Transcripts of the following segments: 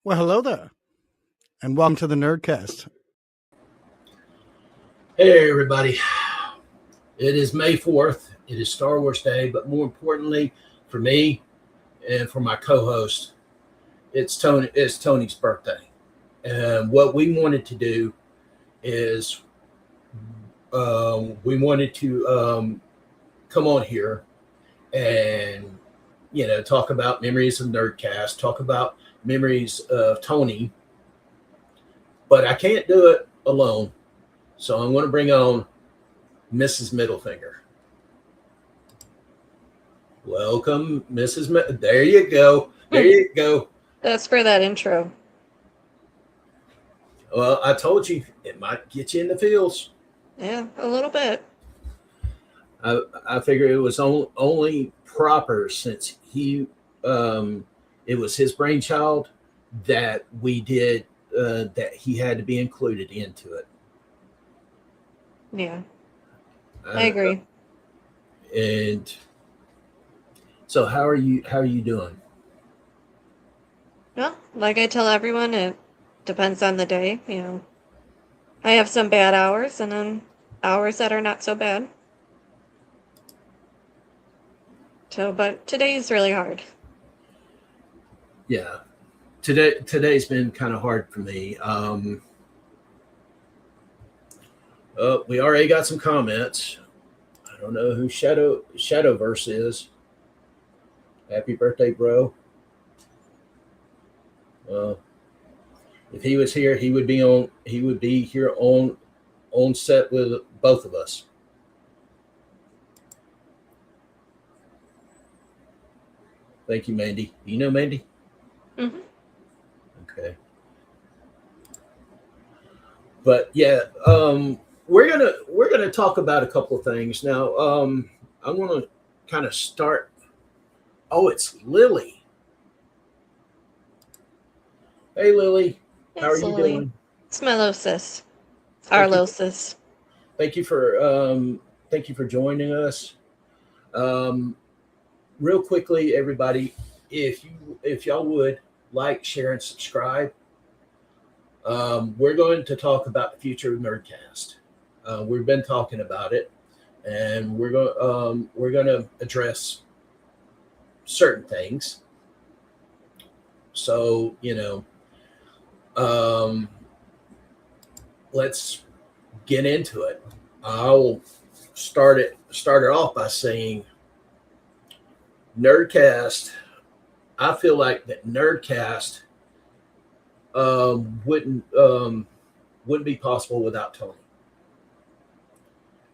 Well, hello there, and welcome to the Nerdcast. Hey, everybody. It is May 4th. It is Star Wars Day, but more importantly, for me and for my co host, it's Tony's birthday. And what we wanted to do is we wanted to come on here and, talk about memories of Nerdcast, talk about memories of Tony, but I can't do it alone. So I'm going to bring on Mrs. Middlefinger. Welcome, There you go. There you go. That's for that intro. Well, I told you it might get you in the feels. Yeah, a little bit. I figured it was only proper since it was his brainchild that we did that he had to be included into it. Yeah, I agree. And so, how are you? How are you doing? Well, like I tell everyone, it depends on the day. I have some bad hours and then hours that are not so bad. So, but today is really hard. Yeah, today's been kind of hard for me. We already got some comments. I don't know who Shadowverse is. Happy birthday, bro. If he was here, he would be on. He would be here on set with both of us. Thank you, Mandy. You know Mandy? Mm-hmm. Okay. But yeah, we're gonna talk about a couple of things now. I want to kind of start. Oh, it's Lily. Hey, Lily. How are you doing? Smelosis. Arlosis. Thank you for joining us. Real quickly, everybody, if y'all would like, share, and subscribe. We're going to talk about the future of Nerdcast. We've been talking about it, and we're going to address certain things. So let's get into it. I'll start it off by saying Nerdcast. I feel like that Nerdcast wouldn't be possible without Tony.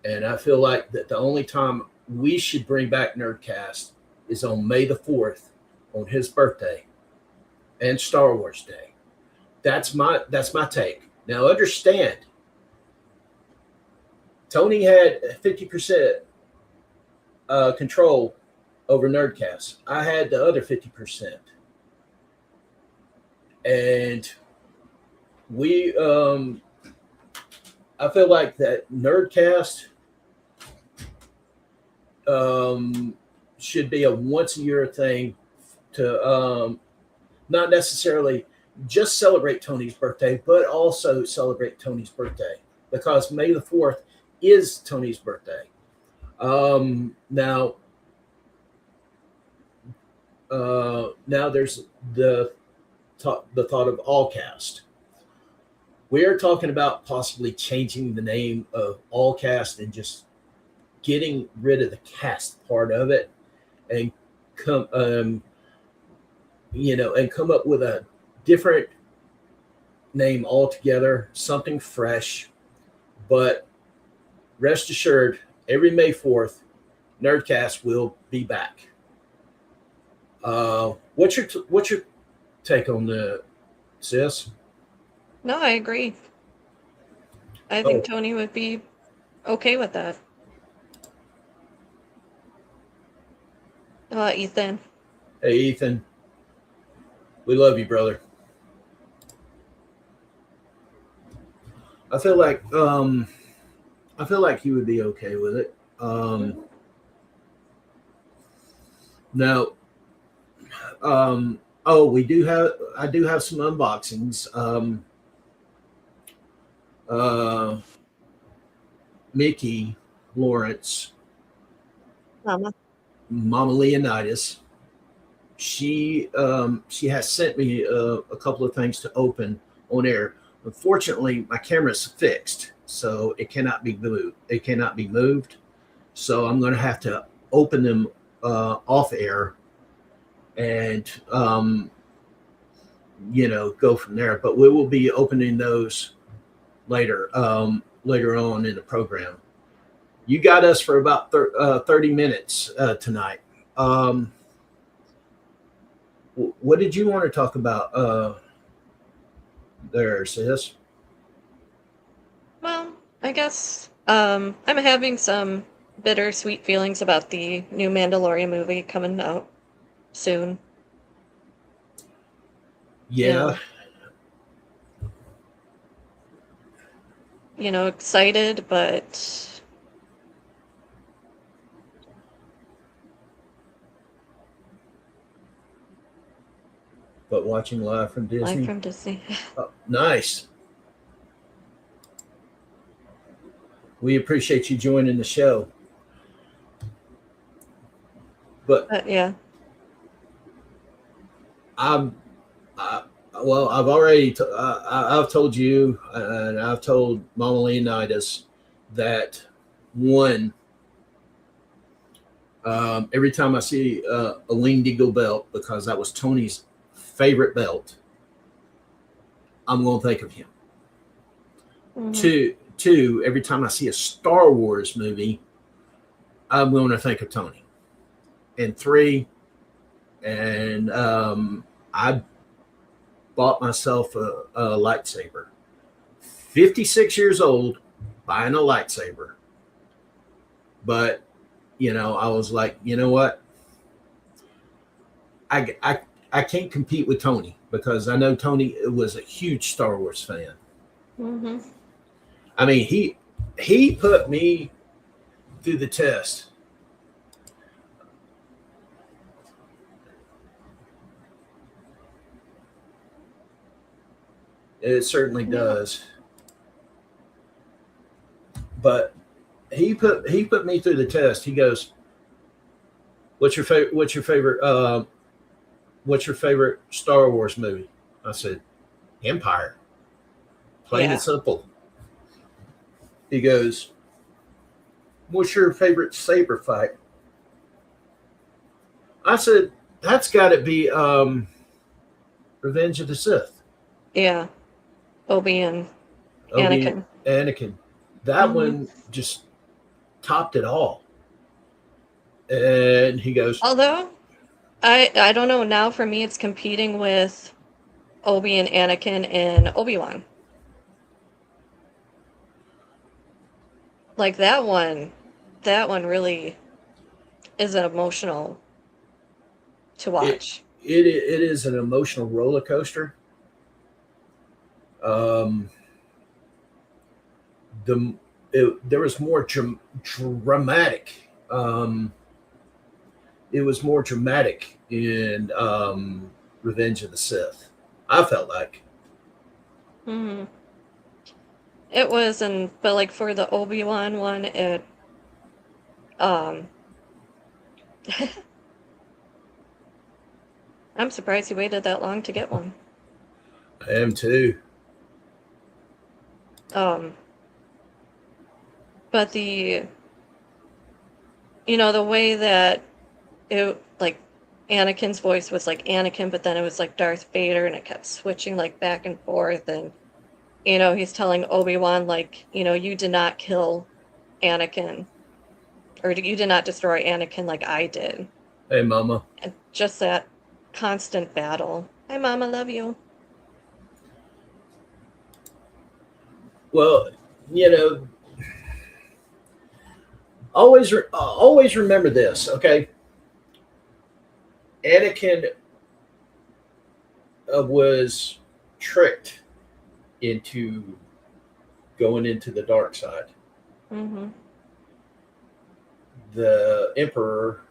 And I feel like that the only time we should bring back Nerdcast is on May the 4th, on his birthday, and Star Wars Day. That's my take. Now understand, Tony had 50% control over Nerdcast. I had the other 50%. And I feel like that Nerdcast should be a once a year thing to not necessarily just celebrate Tony's birthday, but also celebrate Tony's birthday, because May the 4th is Tony's birthday. Now there's the thought of all cast. We are talking about possibly changing the name of all cast and just getting rid of the cast part of it, and come up with a different name altogether, something fresh. But rest assured, every May 4th, Nerdcast will be back. What's your take on the sis? No, I agree. I think Tony would be okay with that. Ethan. Hey, Ethan. We love you, brother. I feel like he would be okay with it. Now, Oh, I do have some unboxings. Uh, Mickey Lawrence, Mama. Mama Leonidas. She has sent me a couple of things to open on air. Unfortunately, my camera's fixed, so it cannot be moved. It cannot be moved. So I'm going to have to open them off air and go from there. But we will be opening those later on in the program. You got us for about 30 minutes tonight. What did you want to talk about there, sis? Well, I guess I'm having some bittersweet feelings about the new Mandalorian movie coming out soon. Yeah. Excited, but Watching live from live Disney. from Disney. Oh, nice. We appreciate you joining the show. But Yeah. I've already I've told you and I've told Mama Leonidas that one, every time I see a Winged Eagle belt, because that was Tony's favorite belt, I'm going to think of him. Mhm. Two, every time I see a Star Wars movie, I'm going to think of Tony. And three, and I bought myself a lightsaber. 56 years old, buying a lightsaber. But, I was like, you know what? I can't compete with Tony, because I know Tony was a huge Star Wars fan. Mhm. I mean, he put me through the test. It certainly does. But he put me through the test. He goes, "What's your favorite? What's your favorite Star Wars movie?" I said, "Empire." Plain Yeah. and simple. He goes, "What's your favorite saber fight?" I said, "That's got to be Revenge of the Sith." Yeah. Obi and Obi Anakin. Anakin. That one just topped it all. And he goes, Although I don't know, now for me it's competing with Obi and Anakin and Obi-Wan. Like that one really is an emotional to watch. it is an emotional roller coaster. Um, there was more dramatic. It was more dramatic in Revenge of the Sith. I felt like. hmm It was, but like for the Obi-Wan one, um, I'm surprised he waited that long to get one. I am too. But the way that it, like, Anakin's voice was like Anakin, but then it was like Darth Vader, and it kept switching like back and forth, and he's telling Obi-Wan, like, you did not kill Anakin, or you did not destroy Anakin like I did. Hey, Mama. And just that constant battle. Hi, Mama, love you. Well, always remember this, okay? Anakin was tricked into going into the dark side. Mm-hmm. The Emperor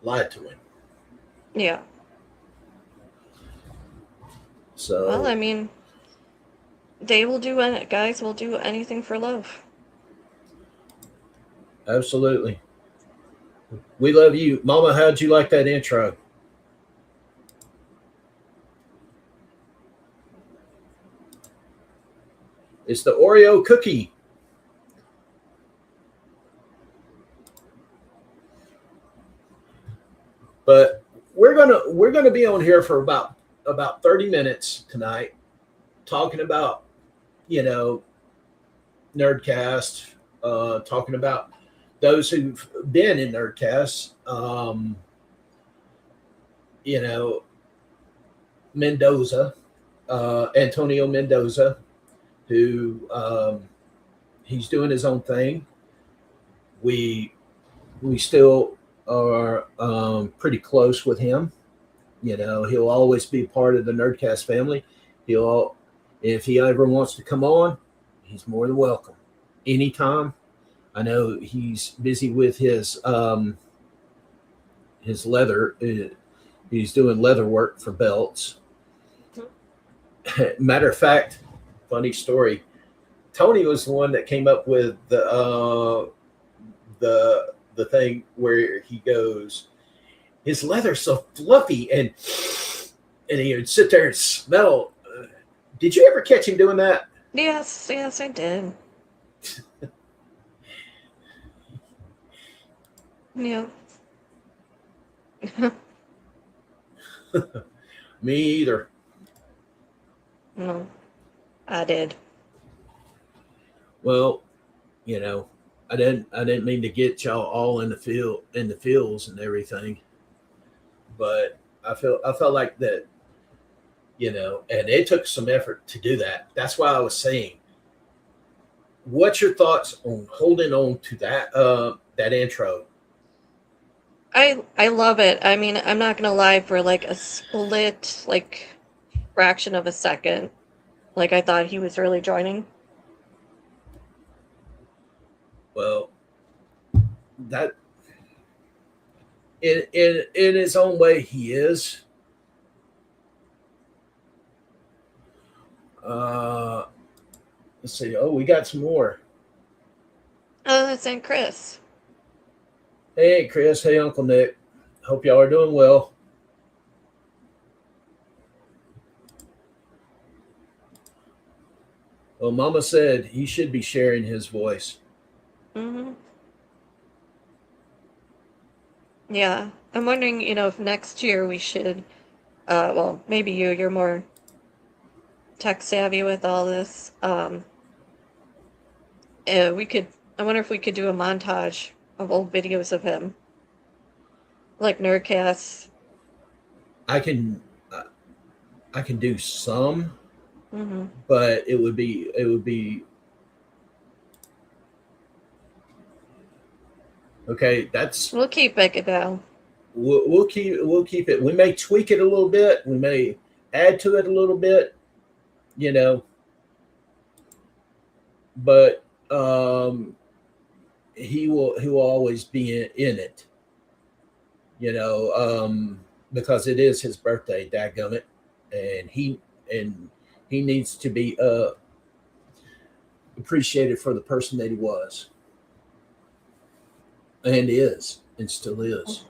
lied to him. Yeah. So, Well, I mean, guys will do anything for love. absolutely. We love you. Mama, how'd you like that intro? It's the Oreo cookie. But we're gonna be on here for about 30 minutes tonight, talking about, you know, Nerdcast, talking about those who've been in Nerdcast. You know, Mendoza, Antonio Mendoza, who he's doing his own thing. We we still are pretty close with him. You know, he'll always be part of the Nerdcast family. He'll, if he ever wants to come on, he's more than welcome anytime. I know he's busy with his leather. He's doing leather work for belts. Matter of fact, funny story. Tony was the one that came up with the thing where he goes, his leather's so fluffy, and he would sit there and smell. Did you ever catch him doing that? Yes, yes, I did. Yeah. Me either. No, I did. Well, you know, I didn't mean to get y'all all in the fields and everything, but I felt like that, you know, and it took some effort to do that. That's why I was saying, what's your thoughts on holding on to that intro? I love it. I mean, I'm not gonna lie, for like a split, like fraction of a second, like I thought he was really joining. Well, that in his own way he is. Uh, let's see. Oh, we got some more. Oh, that's Aunt Chris. Hey, Chris. Hey, Uncle Nick. Hope y'all are doing well. Well, Mama said he should be sharing his voice. Mm-hmm. Yeah. I'm wondering, if next year we should, well, maybe you're more tech savvy with all this. We could, I wonder if we could do a montage of old videos of him, like Nerdcasts. I can I can do some, Mm-hmm. but it would be okay. That's We'll keep it down. we'll keep it. We may tweak it a little bit. We may add to it a little bit. You know, but he will always be in it. You know, because it is his birthday, dadgummit, and he needs to be appreciated for the person that he was and is and still is.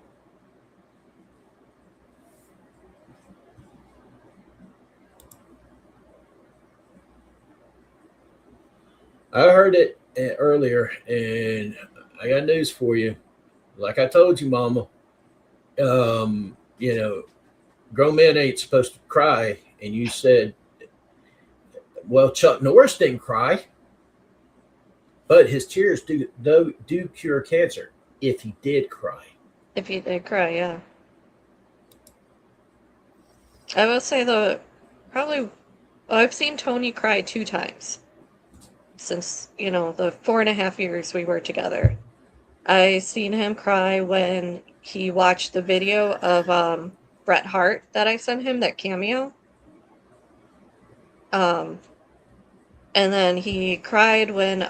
I heard it earlier, and I got news for you. Like I told you, Mama, you know, grown men ain't supposed to cry, and you said, well, Chuck Norris didn't cry, but his tears do cure cancer if he did cry. If you did cry, yeah. I will say though, probably, well, I've seen Tony cry 2 times since, the 4.5 years we were together. I seen him cry when he watched the video of Bret Hart that I sent him, that cameo. Um, and then he cried when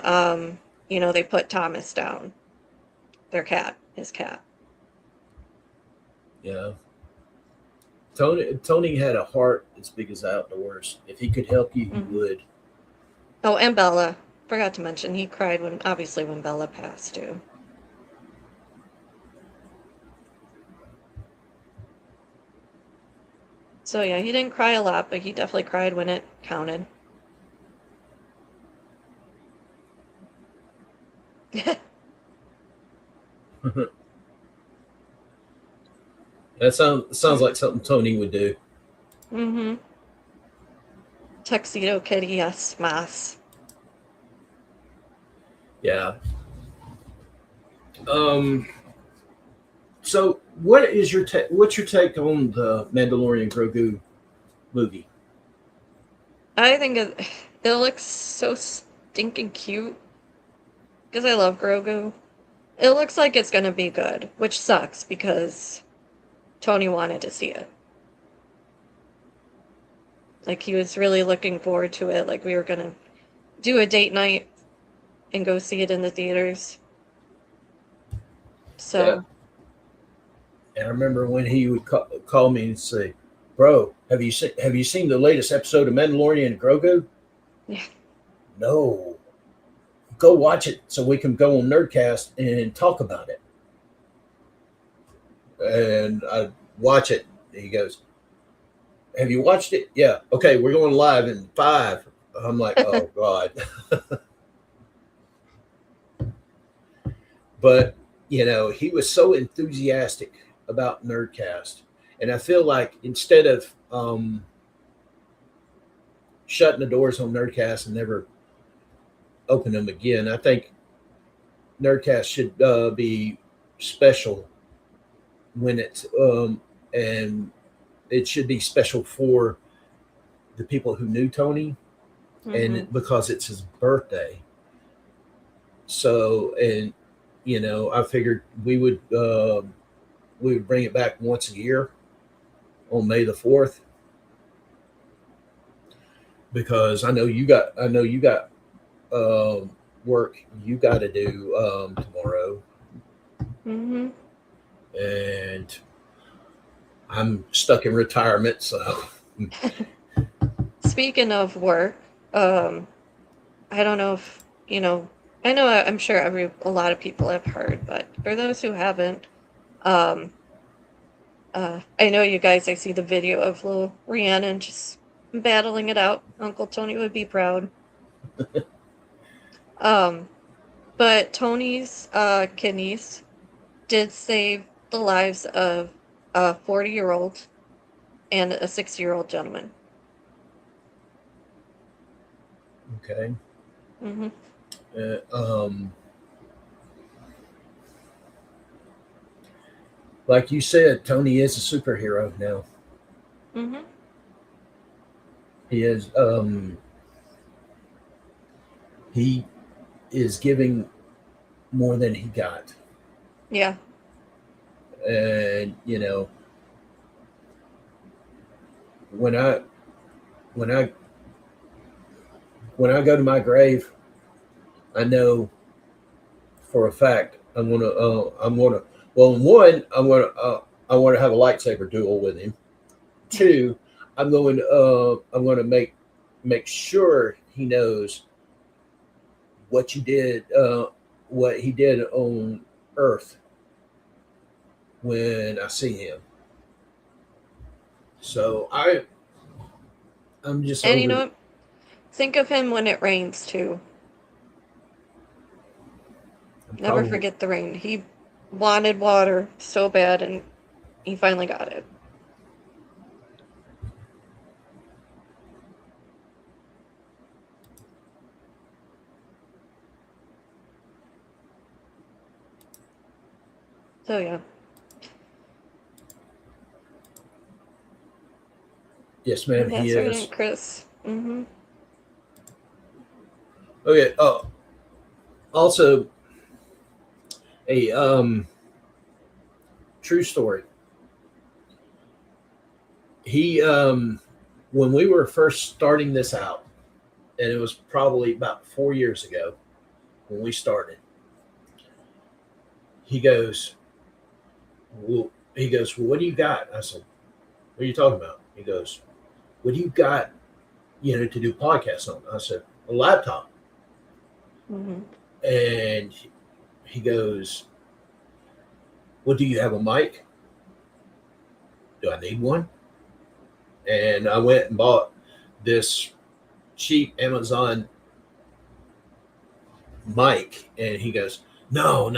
they put Thomas down, his cat. Yeah. Tony had a heart as big as outdoors. If he could help you, he Mhm. would. Oh, and Bella. Forgot to mention, he cried when Bella passed too. So yeah, he didn't cry a lot, but he definitely cried when it counted. That sounds like something Tony would do. Mm-hmm. Tuxedo Kitty, yes, mas. Yeah. So, what's your take on the Mandalorian Grogu movie? I think it looks so stinking cute because I love Grogu. It looks like it's gonna be good, which sucks because Tony wanted to see it. Like he was really looking forward to it. Like we were gonna do a date night and go see it in the theaters. Yeah. So And I remember when he would call me and say, "Bro, have you seen the latest episode of Mandalorian Grogu?" yeah. No. Go watch it so we can go on Nerdcast and talk about it. And I watch it. He goes, "Have you watched it?" Yeah. Okay, we're going live in 5. I'm like, "Oh God." But he was so enthusiastic about Nerdcast, and I feel like instead of shutting the doors on Nerdcast and never open them again, I think Nerdcast should be special when it's and it should be special for the people who knew Tony, Mm-hmm. and because it's his birthday. So, and I figured we would bring it back once a year on May the 4th, because I know you got work you got to do tomorrow, Mm-hmm. and I'm stuck in retirement. So Speaking of work, I don't know if I know I'm sure a lot of people have heard, but for those who haven't, um, I know you guys. I see the video of little Rhiannon just battling it out. Uncle Tony would be proud. Um, but Tony's kidneys did save the lives of a 40-year-old and a 60-year-old gentleman. okay, Mm-hmm. uh, um, like you said, Tony is a superhero now. Mm-hmm. He is. He is giving more than he got, Yeah. and when I when I when I go to my grave, I know for a fact I'm gonna well, one, I want to have a lightsaber duel with him. Two, I'm going to make sure he knows what you did what he did on Earth when I see him. So I'm just And you over know what? Think of him when it rains too. Never probably forget the rain. He wanted water so bad and he finally got it. So yeah. yes, ma'am, he That's right, is. Aunt Chris. Mm-hmm. Okay. Also a true story. He when we were first starting this out, and it was probably about 4 years ago when we started. He goes, well, what do you got? I said, What are you talking about? He goes, what do you got, to do podcasts on? I said, a laptop. Mm-hmm. And he goes, well, do you have a mic? Do I need one? And I went and bought this cheap Amazon mic. And he goes, no.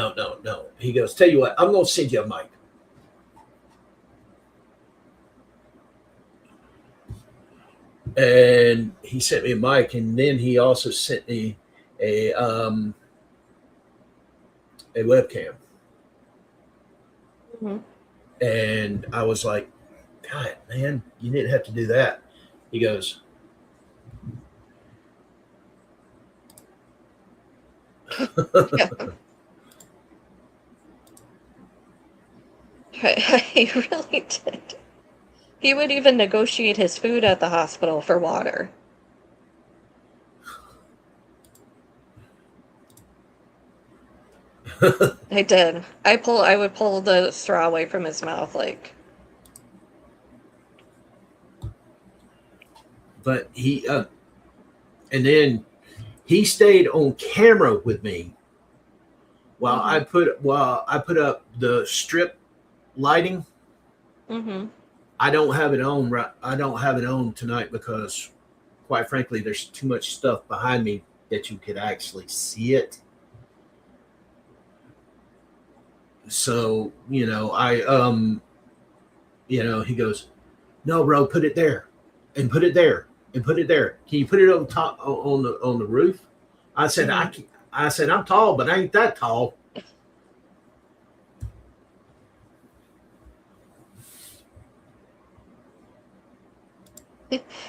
He goes, tell you what, I'm going to send you a mic. And he sent me a mic, and then he also sent me a webcam. Mm-hmm. And I was like, God, man, you didn't have to do that. He goes, Yeah. He really did. He would even negotiate his food at the hospital for water. I did. I would pull the straw away from his mouth, like. but he, and then he stayed on camera with me while Mm-hmm. I put up the strip lighting. Mm-hmm. I don't have it on right. I don't have it on tonight because, quite frankly, there's too much stuff behind me that you could actually see it. So he goes, no, bro, put it there, and put it there, and put it there. Can you put it on top on the roof? I said, Mm-hmm. I said, I'm tall, but I ain't that tall.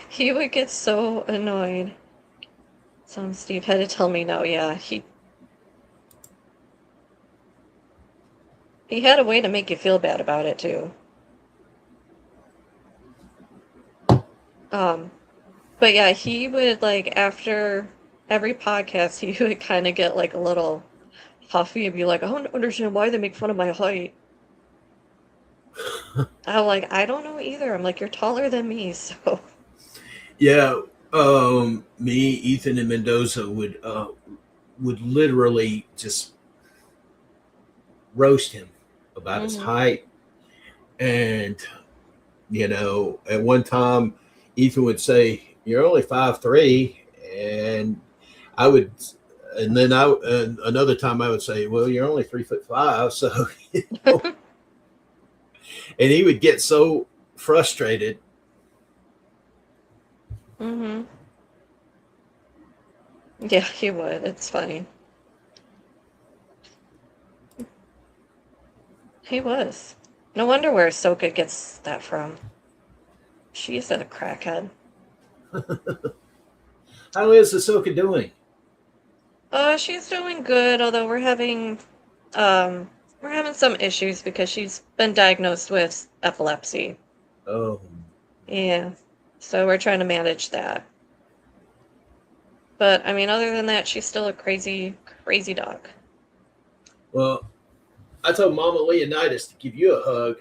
He would get so annoyed. So Steve had to tell me no, yeah. He had a way to make you feel bad about it too. Um, but yeah, he would like after every podcast, he would kind of get like a little huffy and be like, I don't understand why they make fun of my height. I'm like, I don't know either. I'm like, you're taller than me, so. Yeah, me, Ethan, and Mendoza would literally just roast him about his Hmm. height. And at one time, Ethan would say, "You're only 5'3", and I would, and then another time I would say, "Well, you're only 3'5". So, and he would get so frustrated. Hmm. Yeah, he would. It's funny. He was. No wonder where Ahsoka gets that from. She's a crackhead. How is Ahsoka doing? She's doing good, although um we're having some issues because she's been diagnosed with epilepsy. Oh, Yeah. So we're trying to manage that. But I mean, other than that, she's still a crazy, crazy dog. well, I told Mama Leonidas to give you a hug,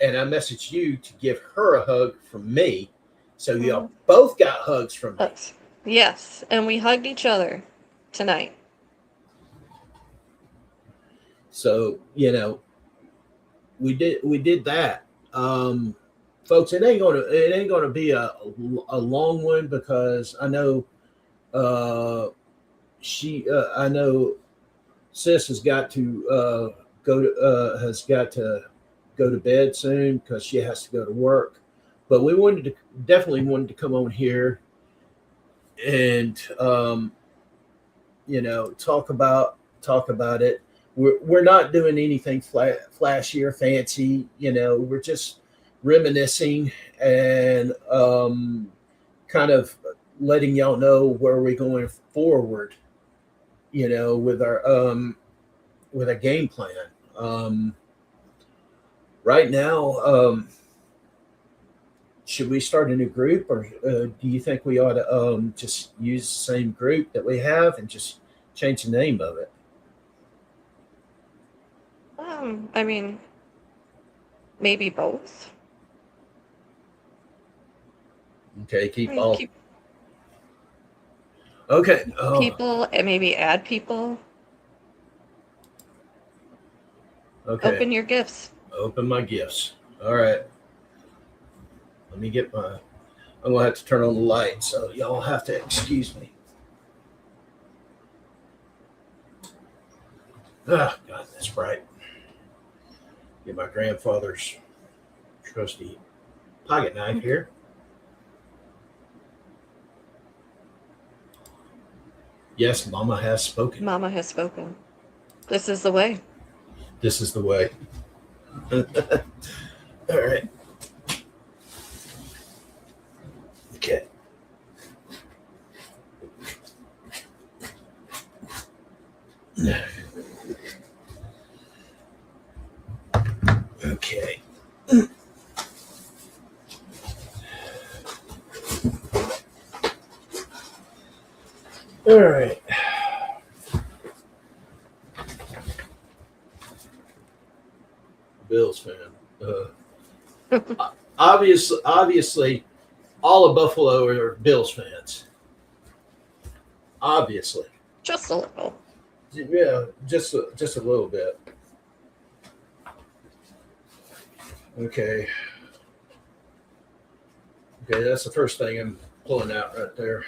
and I messaged you to give her a hug from me. So Hmm. y'all both got hugs from me. Us. Yes, and we hugged each other tonight. So we did that. Folks, it ain't gonna be a long one because I know I know sis has got to go to bed soon because she has to go to work. But we definitely wanted to come on here and talk about it. We're not doing anything flashy or fancy. We're just reminiscing and kind of letting y'all know where we're going forward. With our game plan. Um, right now, should we start a new group, or do you think we ought to just use the same group that we have and just change the name of it? I mean, maybe both. Okay, keep Right, all. keep Okay. Oh, people and maybe add people. okay. Open your gifts. Open my gifts. All right. Let me get my. I'm gonna have to turn on the light, so y'all have to excuse me. Ah, God, that's bright. Get my grandfather's trusty pocket knife here. Yes, Mama has spoken. Mama has spoken. This is the way. This is the way. All right. Okay. Okay. All right. Bills fan. Obviously, all of Buffalo are Bills fans. Obviously, Just a little. yeah, just a little bit. Okay. Okay, that's the first thing I'm pulling out right there.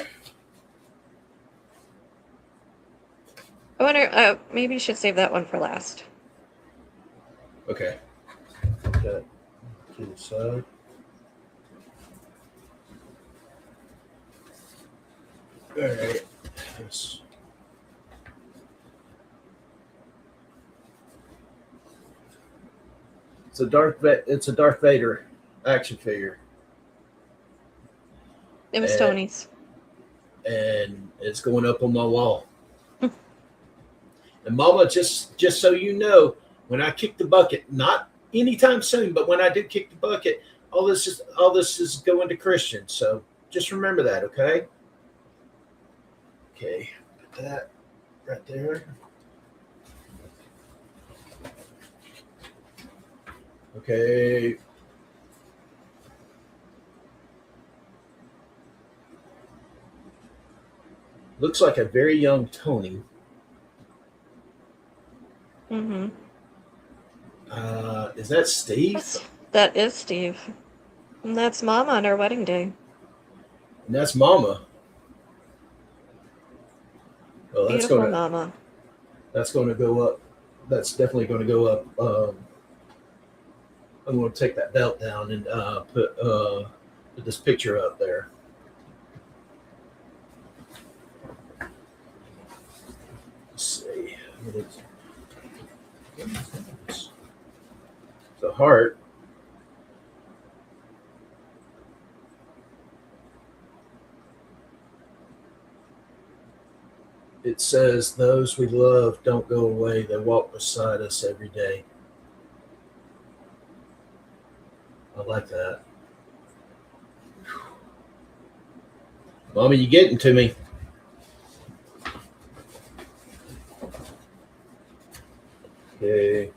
I wonder, maybe you should save that one for last. Okay. Put that to the side. All right. Yes. It's a Darth Vader action figure, It was And- Tony's. and it's going up on my wall. And Mama, just so you know, when I kick the bucket, not anytime soon, but when I do kick the bucket, all this is going to Christian. So just remember that, okay? Okay, put that right there. Okay. Looks like a very young Tony. Mm-hmm. Is that Steve? That is Steve. And that's Mama on her wedding day. And that's Mama. Well, Beautiful Mama. that's going to go up. That's definitely going to go up. I'm going to take that belt down and put this picture up there. Let's see. It's a heart. It says, "Those we love don't go away. They walk beside us every day." I like that. Mommy, you getting to me? Okay.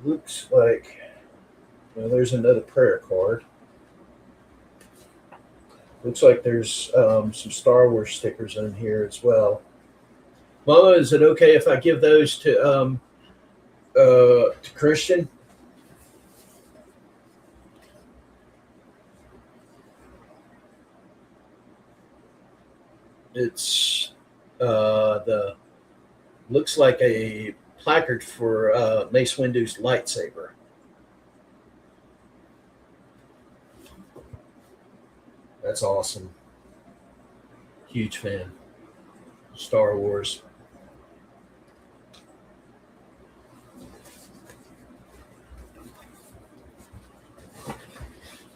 Looks like, well, there's another prayer card. Looks like there's some Star Wars stickers in here as well. Mama, is it okay if I give those to Christian? It's the looks like a placard for Mace Windu's lightsaber. That's awesome. Huge fan. Star Wars.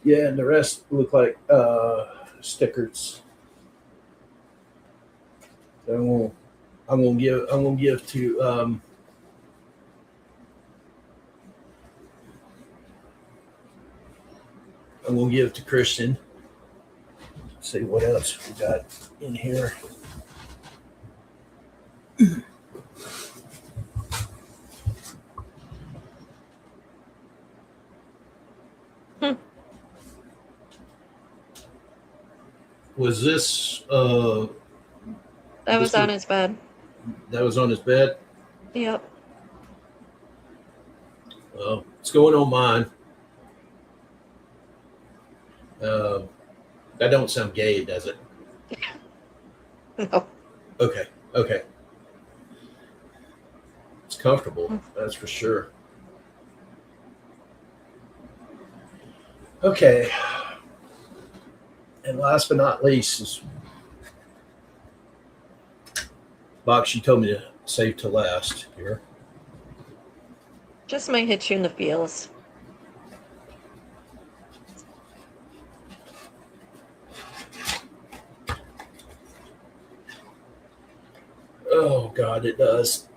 Yeah, and the rest look like stickers. I'm gonna give to I'm gonna give to Christian. Let's see what else we got in here. Was this That this was on his bed. that was on his bed? Yep. Well, it's going on mine. That don't sound gay, does it? No. Okay. Okay. It's comfortable. That's for sure. Okay. And last but not least is box you told me to save to last here. Just might hit you in the feels. Oh God, it does.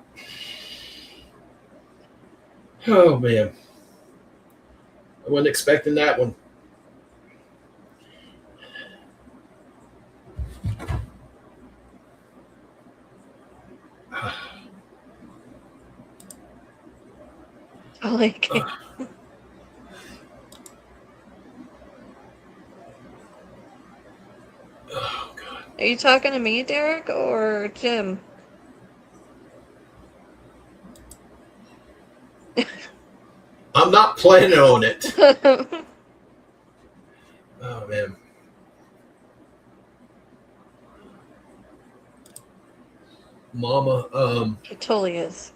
Oh man. I wasn't expecting that one. I like it. Oh God. Are you talking to me, Derek, or Jim? I'm not planning on it. Oh man. Mama, It totally is.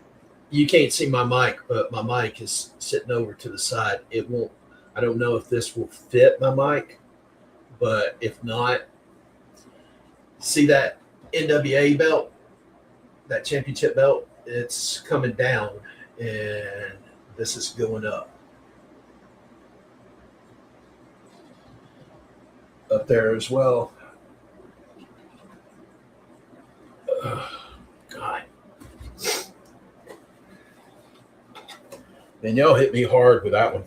you can't see my mic, but my mic is sitting over to the side. It won't, I don't know if this will fit my mic, but if not, see that NWA belt, that championship belt? It's coming down and this is going up. Up there as well. God. Man, y'all hit me hard with that one.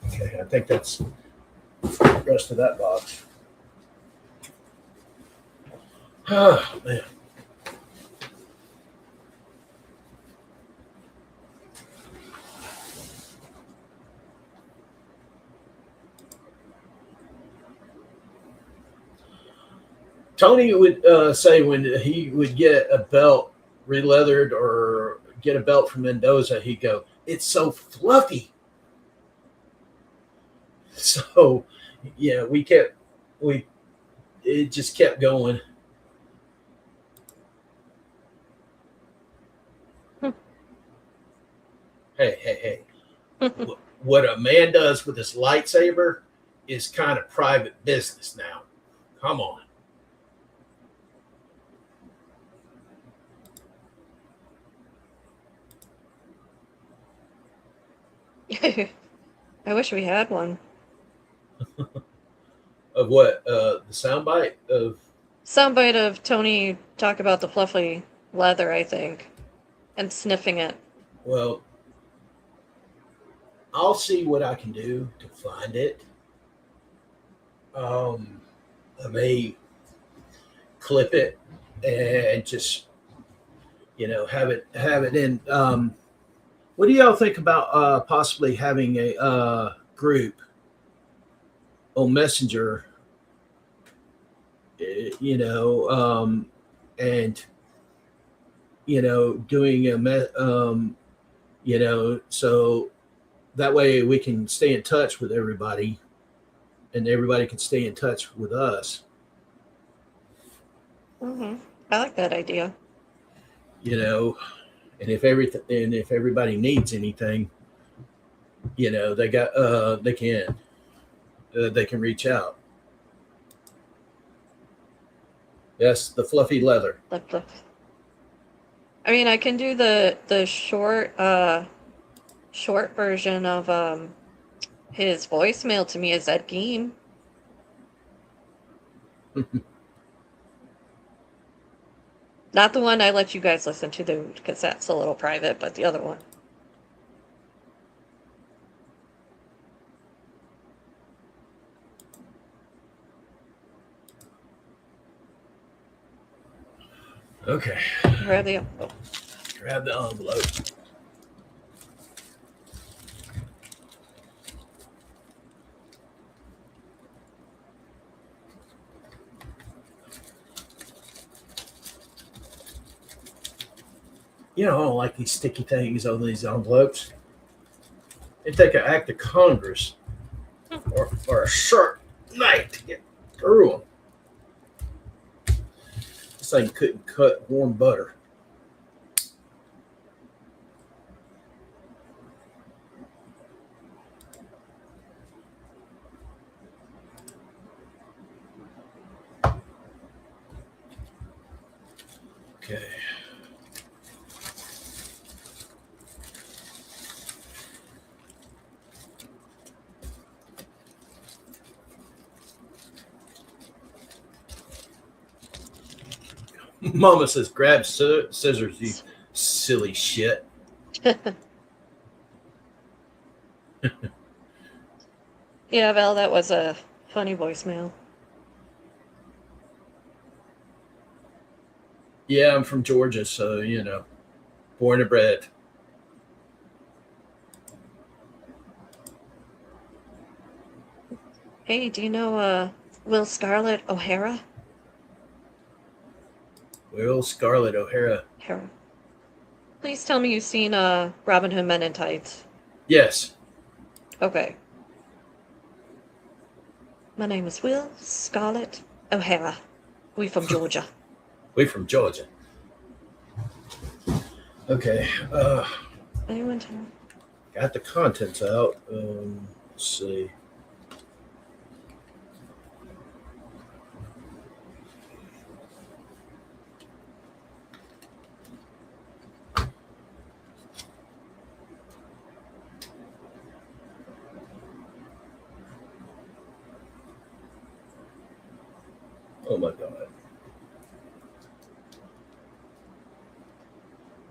Okay, I think that's the rest of that box. Oh, man. Tony would say when he would get a belt re-leathered or get a belt from Mendoza, he'd go, "It's so fluffy." So, yeah, it just kept going. Hey. What a man does with his lightsaber is kind of private business now. Come on. I wish we had one. Of what? The soundbite of Soundbite of Tony talk about the fluffy leather, I think, and sniffing it. well, I'll see what I can do to find it. I may clip it and just have it in. What do y'all think about possibly having a group on Messenger? And doing so that way we can stay in touch with everybody, and everybody can stay in touch with us. Mm-hmm. I like that idea. And if everybody needs anything, they got they can reach out. Yes, the fluffy leather. I mean, I can do the short version of his voicemail to me as Ed Gein. Not the one I let you guys listen to, because that's a little private, but the other one. Okay. Grab the envelope. Grab the envelope. I don't like these sticky things on these envelopes. It take an act of Congress or a sharp knife to get through them. This thing couldn't cut warm butter. Okay. Mama says, grab scissors, you silly shit. Yeah, Val, that was a funny voicemail. Yeah, I'm from Georgia, so, born and bred. Hey, do you know Will Scarlett O'Hara? Will Scarlett O'Hara. O'Hara. Please tell me you've seen Robin Hood Men in Tights. Yes. Okay. My name is Will Scarlett O'Hara. We from Georgia. We from Georgia. Okay. Anyone tell? Got the contents out. Let's see. Oh my God.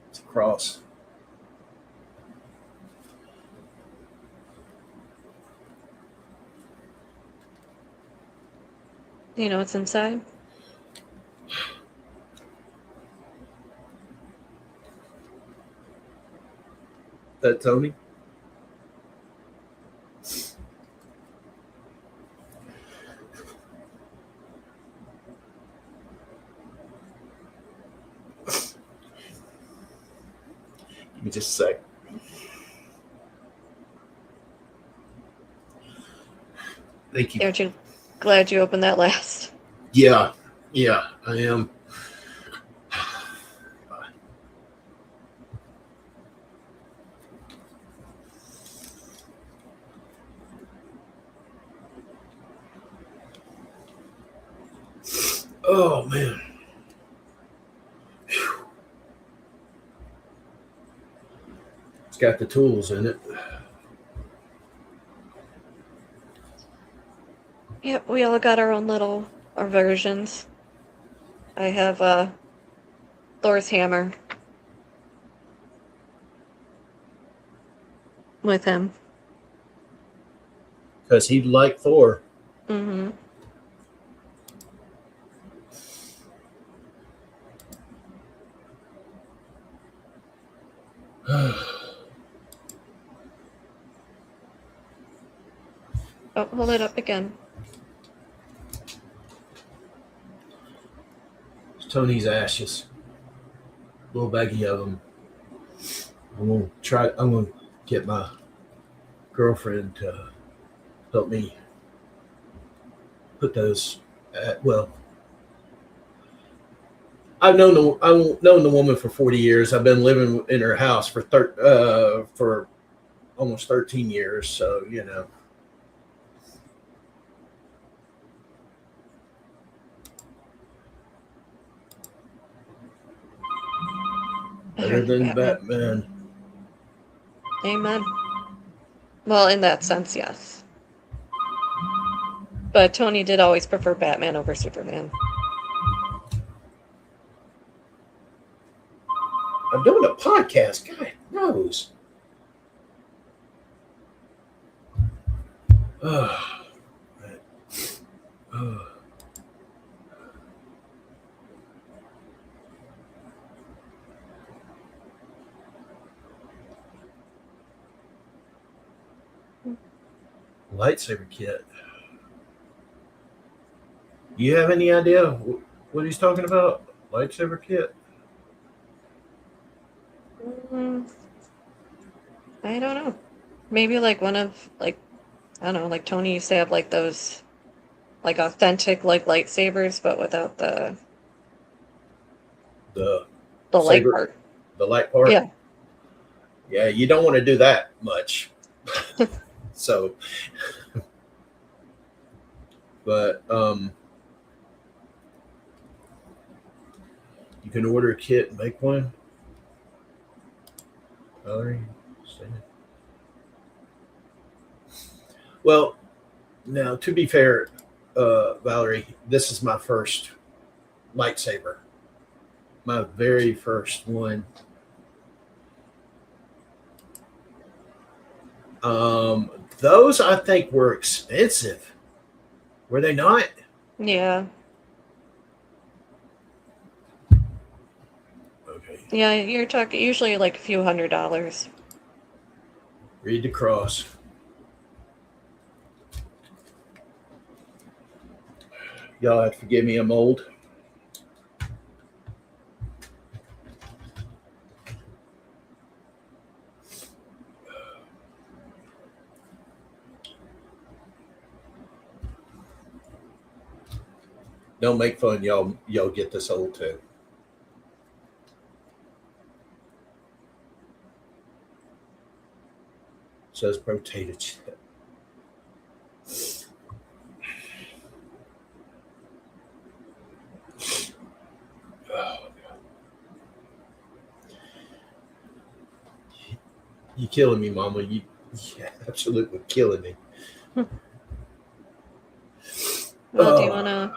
It's a cross. Do you know what's inside? That Tony? Give me just a sec. Thank you. Aren't you glad you opened that last? Yeah, I am. Oh man. Whew. It's got the tools in it. Yep, we all got our own our versions. I have Thor's hammer with him. Because he liked Thor. Mm-hmm. Oh, hold it up again. It's Tony's ashes. Little baggie of them. I'm gonna get my girlfriend to help me put those I've known the woman for 40 years. I've been living in her house for almost 13 years, so better than Batman. Amen. Well, in that sense, yes. But Tony did always prefer Batman over Superman. I'm doing a podcast. God knows. Lightsaber kit. You have any idea what he's talking about? Lightsaber kit? Mm, I don't know. Maybe like one of like I don't know, like Tony used to have like those like authentic like lightsabers, but without The the light saber, part. the light part. Yeah. Yeah, you don't want to do that much. So, but you can order a kit and make one. Valerie, well, now to be fair, Valerie, this is my first lightsaber, my very first one. Those I think were expensive. Were they not? Yeah. Okay. Yeah, you're talking usually like a few $100s. Read the cross. Y'all have to forgive me, I'm old. Don't make fun, y'all. Y'all get this old too. Says potato chip. Oh, you killing me, Mama. You absolutely killing me. Well, do you want to?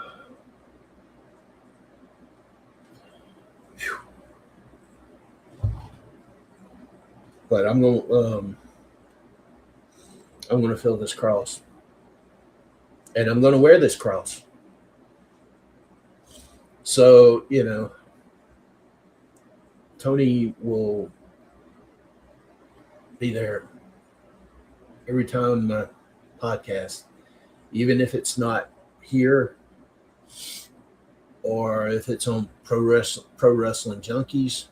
But I'm gonna fill this cross, and I'm gonna wear this cross. So Tony will be there every time my podcast, even if it's not here or if it's on Pro Wrestling Junkies,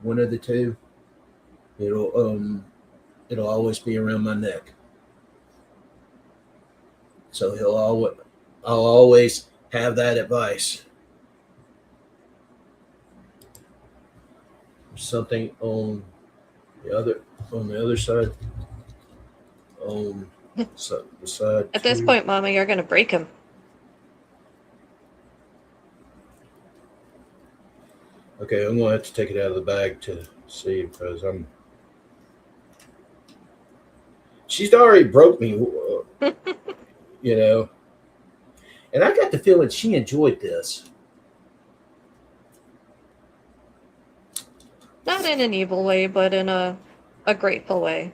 one of the two. It'll always be around my neck. So I'll always have that advice. Something on the other side. On the side. At this point, Mama, you're going to break him. Okay, I'm gonna have to take it out of the bag to see because she's already broke me, and I got the feeling she enjoyed this. Not in an evil way, but in a grateful way.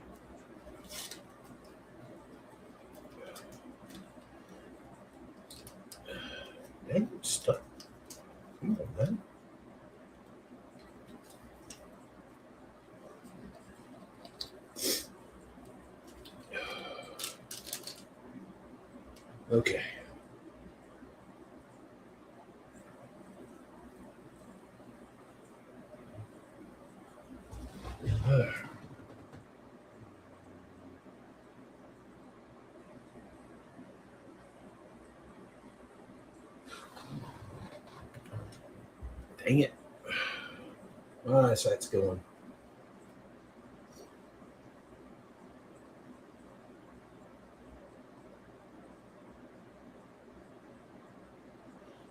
Dang, stuck. Come on, man. Okay. Dang it. My eyesight's going.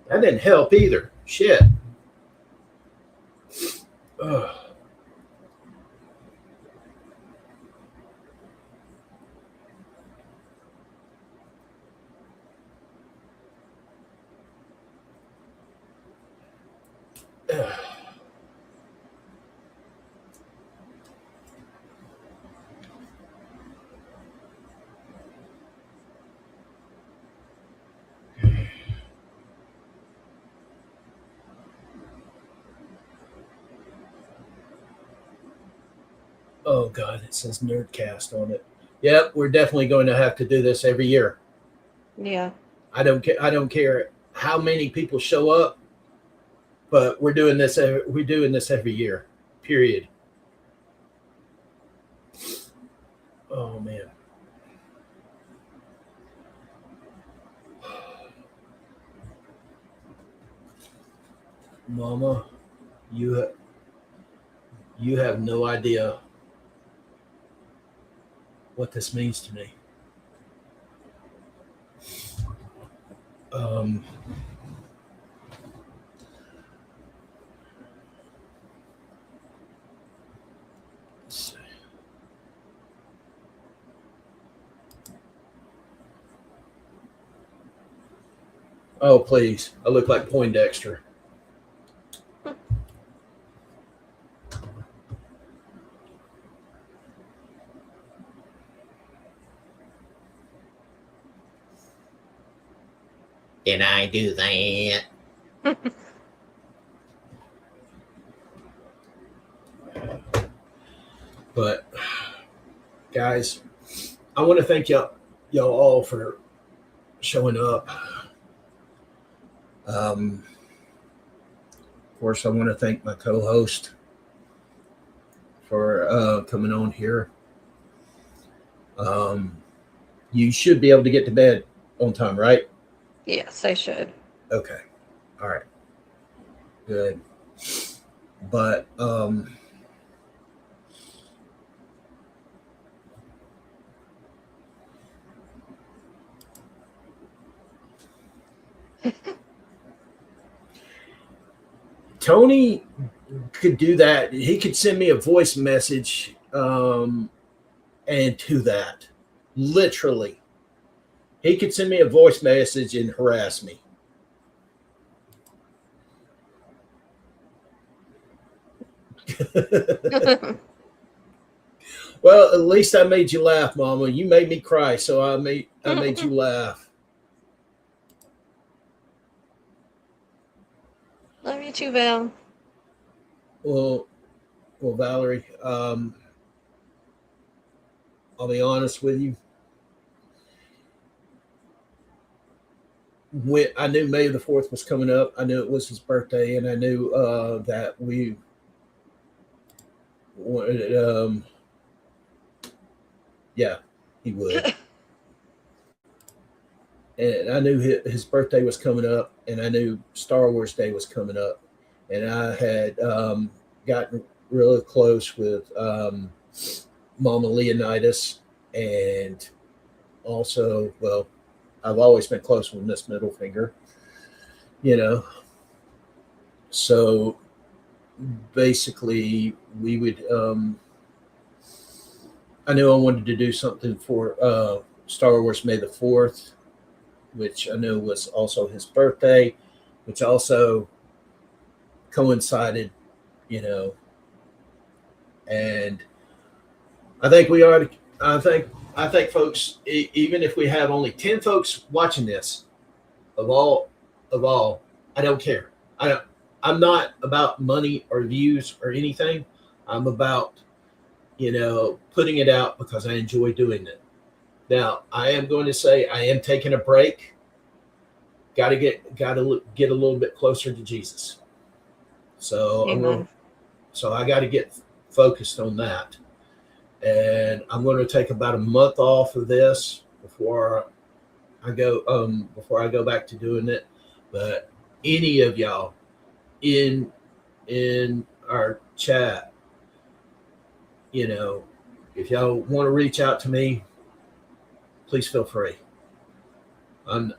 That didn't help either. Shit. Ugh. Ugh. Oh God, it says Nerdcast on it. Yep, we're definitely going to have to do this every year. Yeah. I don't care. I don't care how many people show up. but we're doing this every year. Period. Oh man. Mama, you have no idea what this means to me. Um, let's see. Oh, please. I look like Poindexter. Can I do that? But guys, I want to thank y'all all for showing up. Of course, I want to thank my co-host for coming on here. You should be able to get to bed on time, right? Yes, I should. Okay. All right. Good. But Tony could do that. He could send me a voice message and do that. Literally. He could send me a voice message and harass me. Well, at least I made you laugh, Mama. You made me cry, so I made you laugh. Love you too, Val. Well, Valerie, I'll be honest with you. When I knew May the 4th was coming up, I knew it was his birthday, and I knew that we wanted, yeah, he would. And I knew his birthday was coming up, and I knew Star Wars Day was coming up, and I had gotten really close with Mama Leonidas, and also, well, I've always been close with Miss Middlefinger, you know. So basically, we would. I knew I wanted to do something for Star Wars May the 4th, which I knew was also his birthday, which also coincided, you know. And I think we are. I think folks, even if we have only 10 folks watching this, of all, I don't care. I'm not about money or views or anything. I'm about, you know, putting it out because I enjoy doing it. Now, I am going to say I am taking a break. Got to get a little bit closer to Jesus. So I got to get focused on that. And I'm going to take about a month off of this before I go back to doing it. But any of y'all in our chat, you know, if y'all want to reach out to me, please feel free. I'm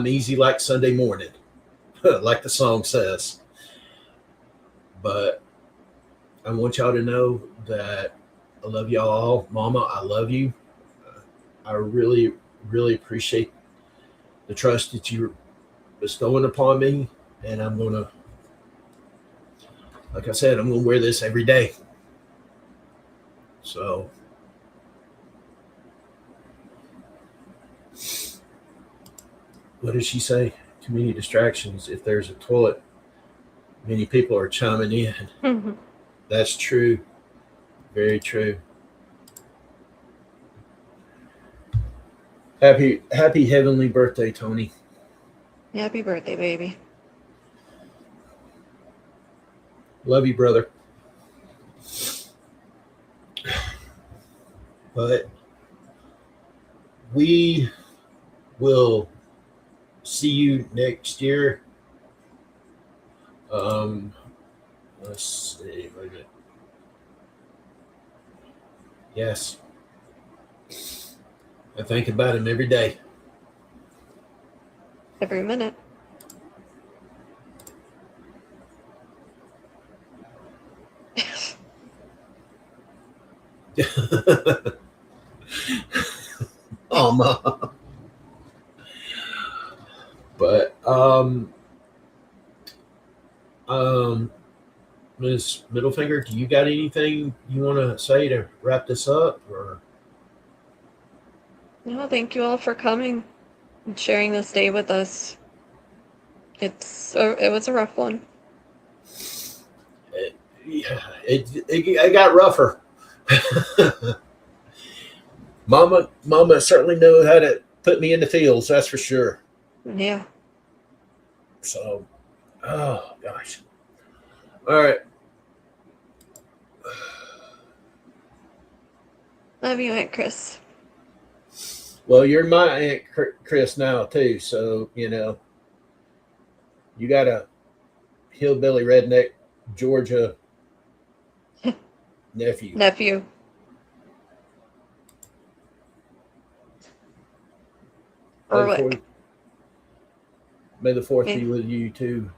easy like Sunday morning, like the song says. But I want y'all to know that I love y'all all. Mama, I love you. I really, really appreciate the trust that you're bestowing upon me. And I'm going to, like I said, I'm going to wear this every day. So, what does she say? Too many distractions. If there's a toilet, many people are chiming in. That's true. Very true. Happy heavenly birthday, Tony. Happy birthday, baby. Love you, brother. But we will see you next year. Let's see. Wait a minute. Yes. I think about him every day. Every minute. Oh, Mom. But Ms. Middlefinger, do you got anything you want to say to wrap this up? Or No, thank you all for coming and sharing this day with us. It was a rough one. yeah, it got rougher. Mama certainly knew how to put me in the fields. That's for sure. Yeah. So, oh gosh. All right. Love you, Aunt Chris. Well, you're my Aunt Chris now too, so you got a hillbilly redneck Georgia nephew. Nephew. Orwick. May the fourth Yeah. be with you too.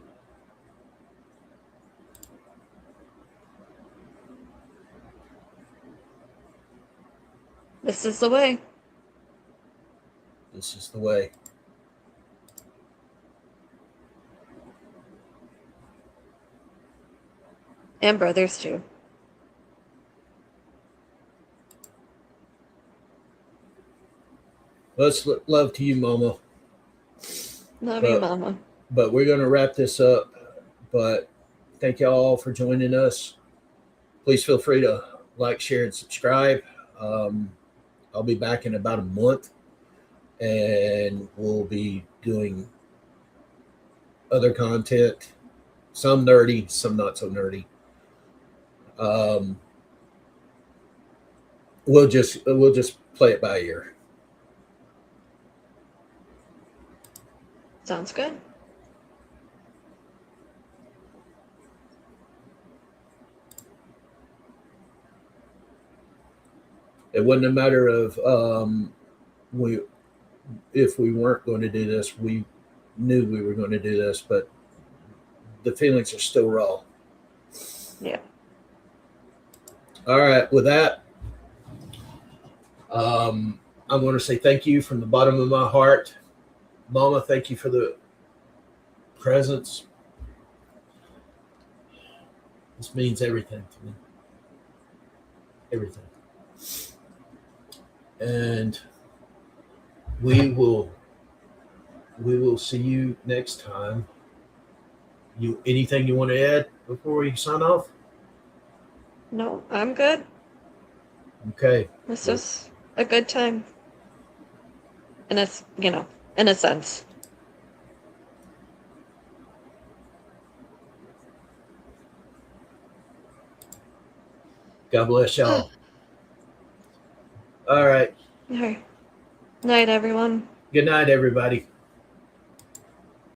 This is the way. This is the way. And brothers too. Much love to you, Mama. Love you, Mama. But we're going to wrap this up. But thank you all for joining us. Please feel free to like, share, and subscribe. I'll be back in about a month, and we'll be doing other content, some nerdy, some not so nerdy. We'll just play it by ear. Sounds good. It wasn't a matter of if we weren't going to do this, we knew we were going to do this, but the feelings are still raw. Yeah. All right. With that, I'm going to say thank you from the bottom of my heart. Mama, thank you for the presence. This means everything to me. Everything. And we will see you next time. Anything you want to add before we sign off? No, I'm good. Okay. This was a good time. And it's, in a sense. God bless y'all. All right. All right. Night, everyone. Good night, everybody.